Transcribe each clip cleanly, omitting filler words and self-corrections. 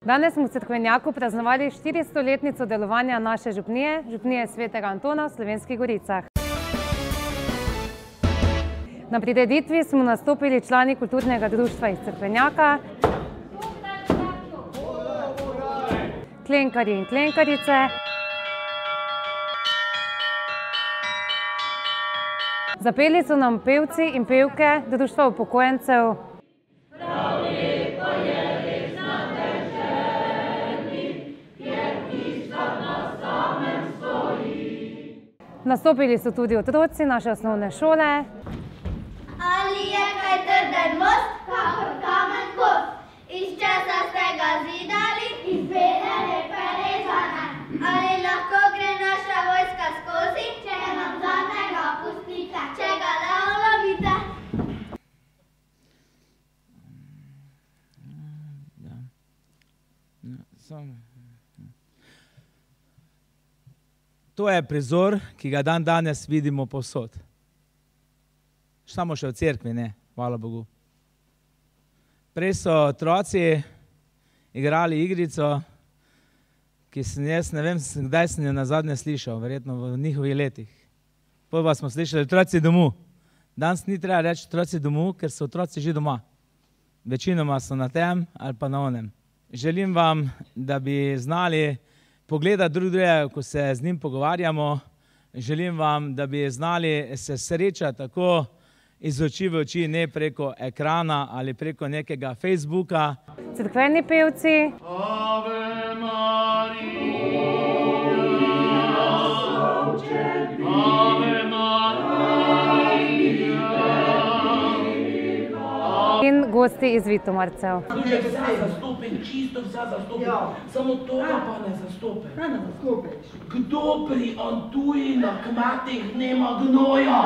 Danes smo v Cerkvenjaku praznovali 400-letnico delovanja naše župnije, župnije Svetega Antona v Slovenskih Goricah. Na prireditvi smo nastopili člani kulturnega društva iz Cerkvenjaka, klenkarji in klenkarice, zapeli so nam pevci in pevke Društva upokojencev. Nastopili so tudi otroci naše osnovne šole. Ali je kaj trden most, kakor kamen kost? Iz česa ste ga zidali? Iz bele lepe rezane. Ali lahko gre naša vojska skozi, če nam zadnjega pustite, če ga le ulovite? To je prizor, ki ga danes vidimo povsod. Samo še v cerkvi, ne, hvala Bogu. Prej so otroci igrali igrico, ki sem jaz, ne vem, kdaj sem jo nazadnje slišal, verjetno v njihovih letih. Potem pa smo slišali otroci domu. Danes ni treba reči otroci domu, ker so otroci že doma. Večinoma so na tem ali pa na onem. Želim vam, da bi znali pogledati drug drugega, ko se z njim pogovarjamo. Želim vam, da bi znali se srečati tako iz oči v oči, ne preko ekrana ali preko nekega Facebooka. Cerkveni pevci. Ave Maria, Ave Maria. In gosti iz Vitomarcev. Vse zastopim, čisto vse zastopim, samo toga pa ne zastopim. Kaj ne zastopiš? Kdo pri Antuji na kmetih nema gnoja?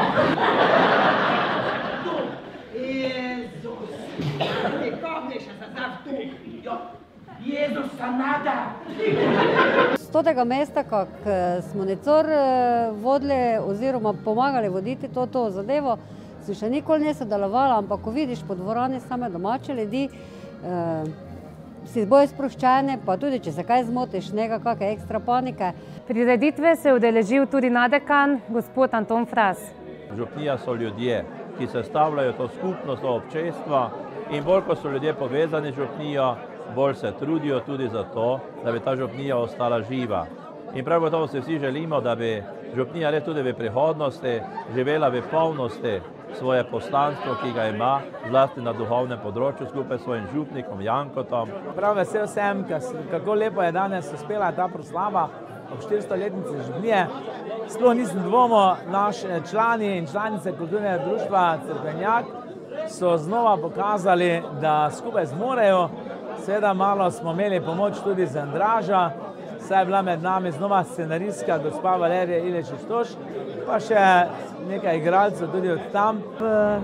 Kdo? Jezus, ti kopneš se zdaj tu. Jezus se nada. Z tega mesta, kak smo necor vodili oziroma pomagali voditi to zadevo, sem še nikoli ne sodelovala, ampak ko vidiš po dvorani same domače ljudi, si bolj sproščene, pa tudi če se kaj zmotiš, nekakve ekstra panike. Prireditve se je udeležil tudi nadekan, gospod Anton Fras. Župnija so ljudje, ki sestavljajo to skupnost, to občestvo, in bolj ko so ljudje povezani z župnijo, bolj se trudijo tudi za to, da bi ta župnija ostala živa. In prav gotovo si vsi želimo, da bi župnija res tudi v prihodnosti živela v polnosti svoje poslanstvo, ki ga ima, zlasti na duhovnem področju, skupaj s svojim župnikom Jankotom. Prav vesel sem, kako lepo je danes uspela ta proslava ob 400-letnici župnije. Sploh nisem dvomil, naši člani in članice kulturnega društva Cerkvenjak so znova pokazali, da skupaj zmorejo. Seveda malo smo imeli pomoč tudi z Andraža, saj je bila med nami znova scenaristka gospa Valerija Ilešič-Toš, pa še nekaj igralcev tudi od tam.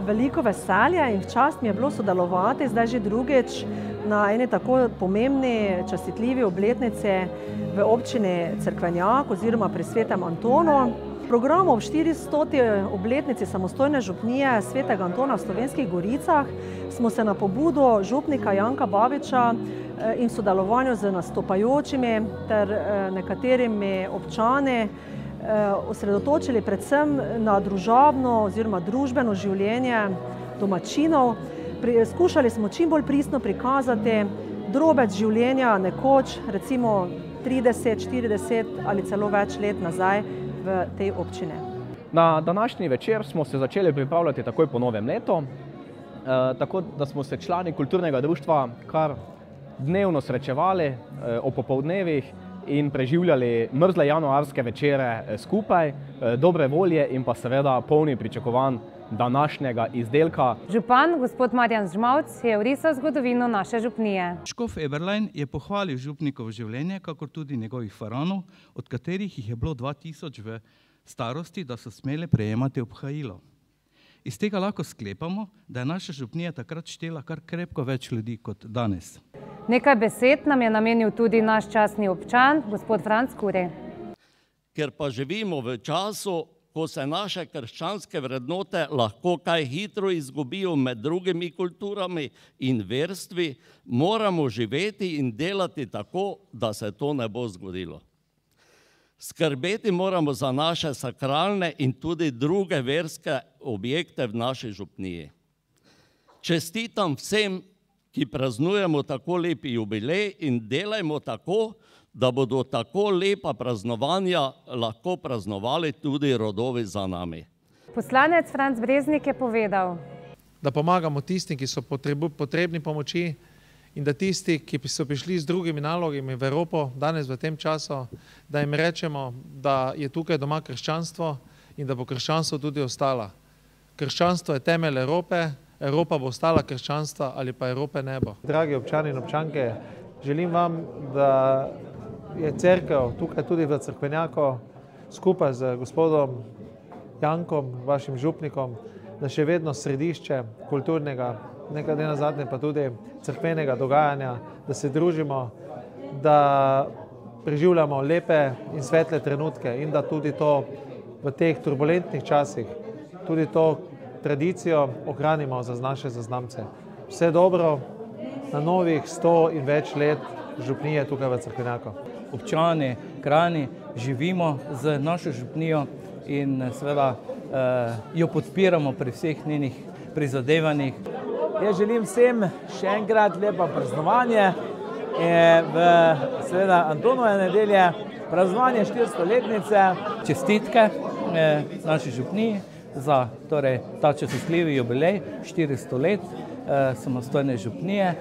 Veliko veselja in čast mi je bilo sodelovati zdaj že drugič na eni tako pomembni, častitljivi obletnici v občini Cerkvenjak oziroma pri Svetem Antonu. V programu ob 400. obletnici samostojne župnije Svetega Antona v Slovenskih Goricah smo se na pobudo župnika Janka Babiča in sodelovanju z nastopajočimi ter nekaterimi občani osredotočili predvsem na družabno oziroma družbeno življenje domačinov. Skušali smo čim bolj pristno prikazati drobec življenja nekoč, recimo 30, 40 ali celo več let nazaj v tej občini. Na današnji večer smo se začeli pripravljati takoj po novem letu, tako da smo se člani kulturnega društva kar dnevno srečevali ob popoldnevih in preživljali mrzle januarske večere skupaj, dobre volje in pa seveda polni pričakovanj današnjega izdelka. Župan, gospod Marjan Žmavc, je vrisal zgodovino naše župnije. Škof Eberlein je pohvalil župnikovo življenje, kakor tudi njegovih faraonov, od katerih jih je bilo 2000 v starosti, da so smeli prejemati obhajilo. Iz tega lahko sklepamo, da je naša župnija takrat štela kar krepko več ljudi kot danes. Nekaj besed nam je namenil tudi naš častni občan, gospod Franc Kuri. Ker pa živimo v času, ko se naše krščanske vrednote lahko kaj hitro izgubijo med drugimi kulturami in verstvi, moramo živeti in delati tako, da se to ne bo zgodilo. Skrbeti moramo za naše sakralne in tudi druge verske objekte v naši župniji. Čestitam vsem, ki praznujemo tako lep jubilej in delajmo tako, da bodo tako lepa praznovanja lahko praznovali tudi rodovi za nami. Poslanec Franc Breznik je povedal, da pomagamo tistim, ki so potrebni pomoči in da tisti, ki so prišli z drugimi nalogami v Evropo danes v tem času, da jim rečemo, da je tukaj doma krščanstvo in da bo krščanstvo tudi ostala. Krščanstvo je temelj Evrope, Evropa bo ostala krščanstva ali pa Evrope ne bo. Dragi občani in občanke, želim vam, da je cerkev tukaj tudi v Cerkvenjaku skupaj z gospodom Jankom, vašim župnikom, da še vedno središče kulturnega, nekaj nenazadnje pa tudi cerkvenega dogajanja, da se družimo, da preživljamo lepe in svetle trenutke in da tudi to v teh turbulentnih časih, tudi to tradicijo ohranimo za naše zaznamce. Vse dobro na novih 100 in več let župnije tukaj v Cerkvenjaku. Občani, krajani živimo z našo župnijo in seveda jo podpiramo pri vseh njenih prizadevanjih. Jaz želim vsem še enkrat lepo praznovanje v seveda Antonove nedelje, praznovanje 400-letnice. Čestitke naši župniji za ta častitljivi jubilej 400 let samostojne župnije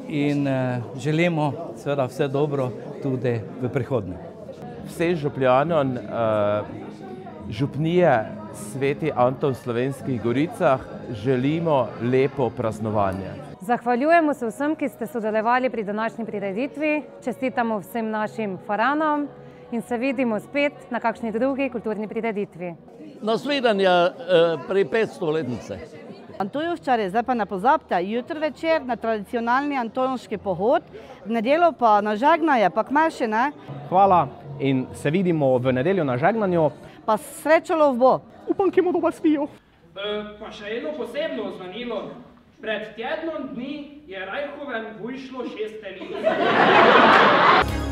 in želimo seveda vse dobro tudi v prihodnje. Vsem župljanom župnije Sveti Anton v Slovenskih Goricah želimo lepo praznovanje. Zahvaljujemo se vsem, ki ste sodelovali pri današnji prireditvi, čestitamo vsem našim faranom in se vidimo spet na kakšni drugi kulturni prireditvi. Nasvidenje pri 500-letnice. Antojovčari, zdaj pa ne pozabite, jutri večer na tradicionalni antonovški pohod, v nedeljo pa na žegnanje, pa kmeši, ne? Hvala in se vidimo v nedeljo na žegnanju. Pa srečo lov bo. Upam, ki bodo vas spijo. Pa še eno posebno oznanilo. Pred tednom dni je Rajhoven vyšlo 6 let.